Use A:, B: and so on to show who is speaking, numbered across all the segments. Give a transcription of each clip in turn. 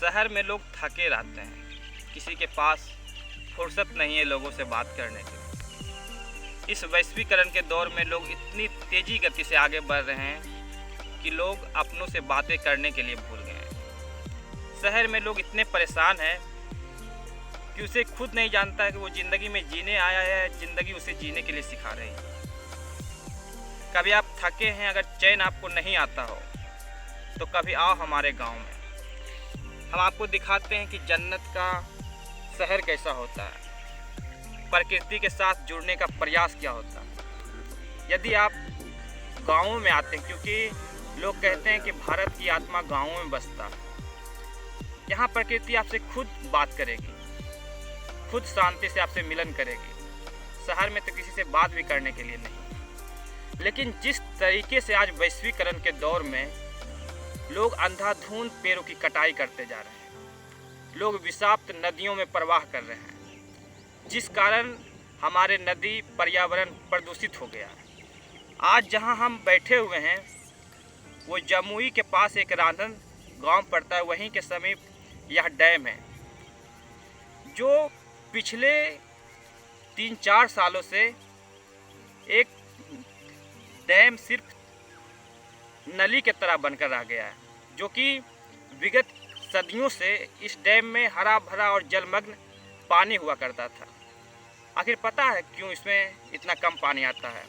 A: शहर में लोग थके रहते हैं, किसी के पास फुर्सत नहीं है लोगों से बात करने की। इस वैश्वीकरण के दौर में लोग इतनी तेज़ी गति से आगे बढ़ रहे हैं कि लोग अपनों से बातें करने के लिए भूल गए हैं। शहर में लोग इतने परेशान हैं कि उसे खुद नहीं जानता है कि वो ज़िंदगी में जीने आया है, ज़िंदगी उसे जीने के लिए सिखा रही है। कभी आप थके हैं, अगर चैन आपको नहीं आता हो तो कभी आओ हमारे गांव में, हम आपको दिखाते हैं कि जन्नत का शहर कैसा होता है, प्रकृति के साथ जुड़ने का प्रयास क्या होता है। यदि आप गाँवों में आते हैं, क्योंकि लोग कहते हैं कि भारत की आत्मा गाँवों में बसता है, यहाँ प्रकृति आपसे खुद बात करेगी, खुद शांति से आपसे मिलन करेगी। शहर में तो किसी से बात भी करने के लिए नहीं। लेकिन जिस तरीके से आज वैश्वीकरण के दौर में लोग अंधाधुंध पेड़ों की कटाई करते जा रहे हैं, लोग विषाक्त नदियों में प्रवाह कर रहे हैं, जिस कारण हमारे नदी पर्यावरण प्रदूषित हो गया है। आज जहां हम बैठे हुए हैं वो जमुई के पास एक रांधन गांव पड़ता है, वहीं के समीप यह डैम है, जो पिछले 3-4 सालों से एक डैम सिर्फ नली के तरह बनकर रह गया है, जो कि विगत सदियों से इस डैम में हरा भरा और जलमग्न पानी हुआ करता था। आखिर पता है क्यों इसमें इतना कम पानी आता है?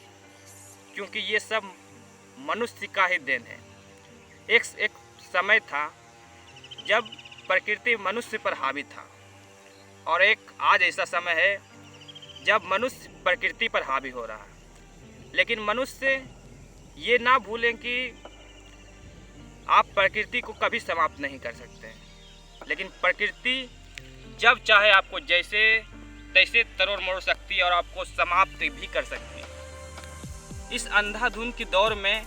A: क्योंकि ये सब मनुष्य का ही देन है। एक समय था जब प्रकृति मनुष्य पर हावी था, और एक आज ऐसा समय है जब मनुष्य प्रकृति पर हावी हो रहा है। लेकिन मनुष्य ये ना भूलें कि आप प्रकृति को कभी समाप्त नहीं कर सकते, लेकिन प्रकृति जब चाहे आपको जैसे तैसे तरोड़ मरोड़ सकती है और आपको समाप्त भी कर सकती है। इस अंधाधुंध के दौर में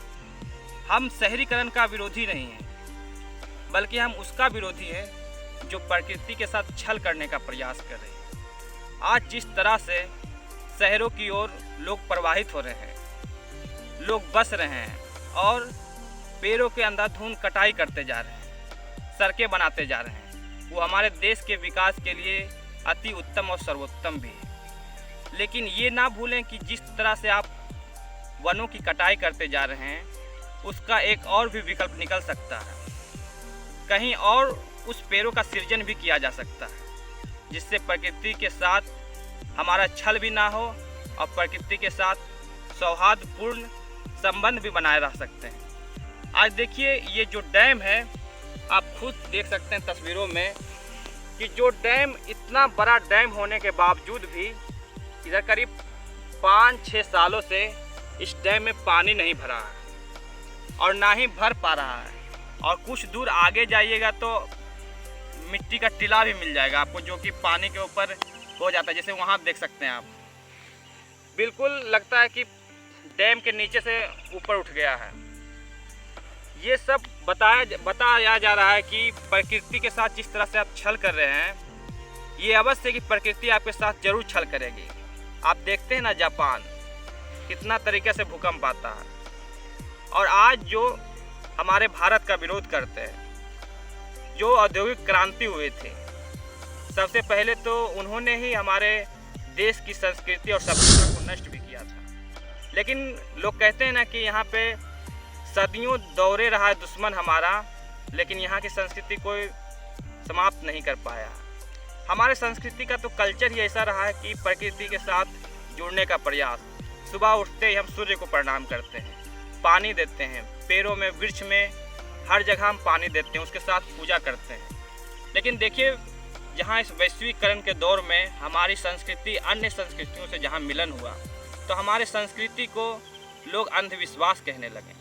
A: हम शहरीकरण का विरोधी नहीं हैं, बल्कि हम उसका विरोधी हैं जो प्रकृति के साथ छल करने का प्रयास कर रहे हैं। आज जिस तरह से शहरों की ओर लोग प्रवाहित हो रहे हैं, लोग बस रहे हैं और पेड़ों के अंधाधुंध कटाई करते जा रहे हैं, सड़कें बनाते जा रहे हैं, वो हमारे देश के विकास के लिए अति उत्तम और सर्वोत्तम भी है। लेकिन ये ना भूलें कि जिस तरह से आप वनों की कटाई करते जा रहे हैं, उसका एक और भी विकल्प निकल सकता है। कहीं और उस पेड़ों का सृजन भी किया जा सकता है, जिससे प्रकृति के साथ हमारा छल भी ना हो और प्रकृति के साथ सौहार्दपूर्ण संबंध भी बनाए रह सकते हैं। आज देखिए, ये जो डैम है, आप खुद देख सकते हैं तस्वीरों में कि जो डैम इतना बड़ा डैम होने के बावजूद भी इधर करीब 5-6 सालों से इस डैम में पानी नहीं भरा है और ना ही भर पा रहा है। और कुछ दूर आगे जाइएगा तो मिट्टी का टीला भी मिल जाएगा आपको, जो कि पानी के ऊपर हो जाता है, जैसे वहाँ देख सकते हैं आप। बिल्कुल लगता है कि डैम के नीचे से ऊपर उठ गया है। ये सब बताया जा रहा है कि प्रकृति के साथ जिस तरह से आप छल कर रहे हैं, ये अवश्य कि प्रकृति आपके साथ जरूर छल करेगी। आप देखते हैं ना, जापान कितना तरीके से भूकंप आता है, और आज जो हमारे भारत का विरोध करते हैं, जो औद्योगिक क्रांति हुए थे, सबसे पहले तो उन्होंने ही हमारे देश की संस्कृति और सभ्यता को नष्ट भी किया था। लेकिन लोग कहते हैं ना कि यहाँ पे सदियों दौरे रहा है दुश्मन हमारा, लेकिन यहाँ की संस्कृति कोई समाप्त नहीं कर पाया। हमारे संस्कृति का तो कल्चर ही ऐसा रहा है कि प्रकृति के साथ जुड़ने का प्रयास। सुबह उठते ही हम सूर्य को प्रणाम करते हैं, पानी देते हैं, पेड़ों में, वृक्ष में, हर जगह हम पानी देते हैं, उसके साथ पूजा करते हैं। लेकिन देखिए, जहाँ इस वैश्वीकरण के दौर में हमारी संस्कृति अन्य संस्कृतियों से जहाँ मिलन हुआ, तो हमारे संस्कृति को लोग अंधविश्वास कहने लगे।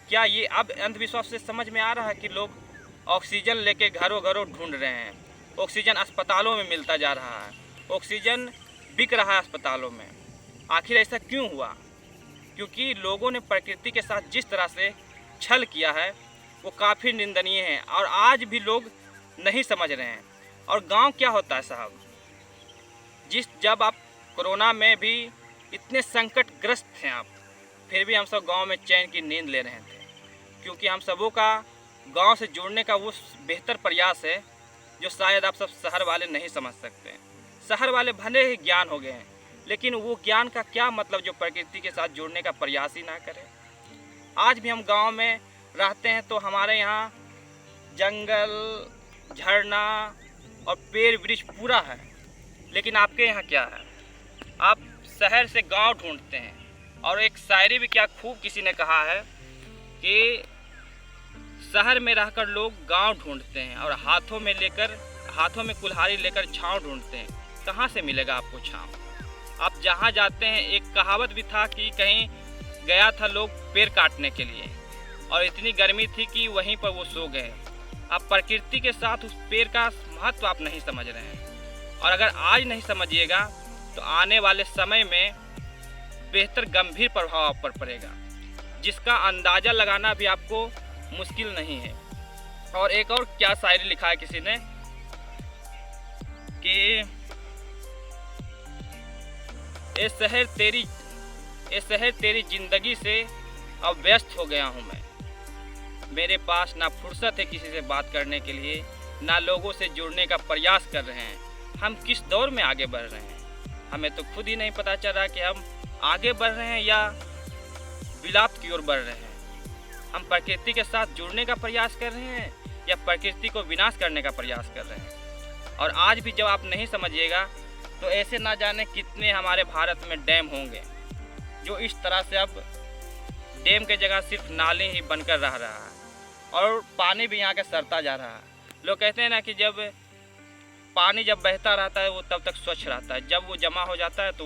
A: क्या ये अब अंधविश्वास से समझ में आ रहा है कि लोग ऑक्सीजन लेके घरों घरों ढूंढ रहे हैं, ऑक्सीजन अस्पतालों में मिलता जा रहा है, ऑक्सीजन बिक रहा है अस्पतालों में। आखिर ऐसा क्यों हुआ? क्योंकि लोगों ने प्रकृति के साथ जिस तरह से छल किया है वो काफ़ी निंदनीय है, और आज भी लोग नहीं समझ रहे हैं। और गांव क्या होता है साहब, जब आप कोरोना में भी इतने संकटग्रस्त थे आप, फिर भी हम सब गांव में चैन की नींद ले रहे थे, क्योंकि हम सबों का गांव से जोड़ने का वो बेहतर प्रयास है जो शायद आप सब शहर वाले नहीं समझ सकते हैं। शहर वाले भले ही ज्ञान हो गए हैं, लेकिन वो ज्ञान का क्या मतलब जो प्रकृति के साथ जुड़ने का प्रयास ही ना करें। आज भी हम गांव में रहते हैं तो हमारे यहाँ जंगल, झरना और पेड़ वृक्ष पूरा है, लेकिन आपके यहाँ क्या है? आप शहर से गांव ढूंढते हैं। और एक शायरी भी क्या खूब किसी ने कहा है कि शहर में रहकर लोग गांव ढूंढते हैं और हाथों में कुल्हाड़ी लेकर छांव ढूंढते हैं। कहाँ से मिलेगा आपको छांव? आप जहाँ जाते हैं, एक कहावत भी था कि कहीं गया था लोग पेड़ काटने के लिए और इतनी गर्मी थी कि वहीं पर वो सो गए। आप प्रकृति के साथ उस पेड़ का महत्व आप नहीं समझ रहे हैं, और अगर आज नहीं समझिएगा तो आने वाले समय में बेहतर गंभीर प्रभाव आप पर पड़ेगा, जिसका अंदाज़ा लगाना भी आपको मुश्किल नहीं है। और एक और क्या शायरी लिखा है किसी ने कि ए शहर तेरी जिंदगी से अब व्यस्त हो गया हूँ मैं। मेरे पास ना फुर्सत है किसी से बात करने के लिए, ना लोगों से जुड़ने का प्रयास कर रहे हैं। हम किस दौर में आगे बढ़ रहे हैं, हमें तो खुद ही नहीं पता चल रहा कि हम आगे बढ़ रहे हैं या विलाप की ओर बढ़ रहे हैं। हम प्रकृति के साथ जुड़ने का प्रयास कर रहे हैं या प्रकृति को विनाश करने का प्रयास कर रहे हैं। और आज भी जब आप नहीं समझिएगा तो ऐसे ना जाने कितने हमारे भारत में डैम होंगे जो इस तरह से अब डैम के जगह सिर्फ नाली ही बनकर रह रहा है और पानी भी यहाँ का सड़ता जा रहा है। लोग कहते हैं ना कि जब पानी जब बहता रहता है वो तब तक स्वच्छ रहता है, जब वो जमा हो जाता है तो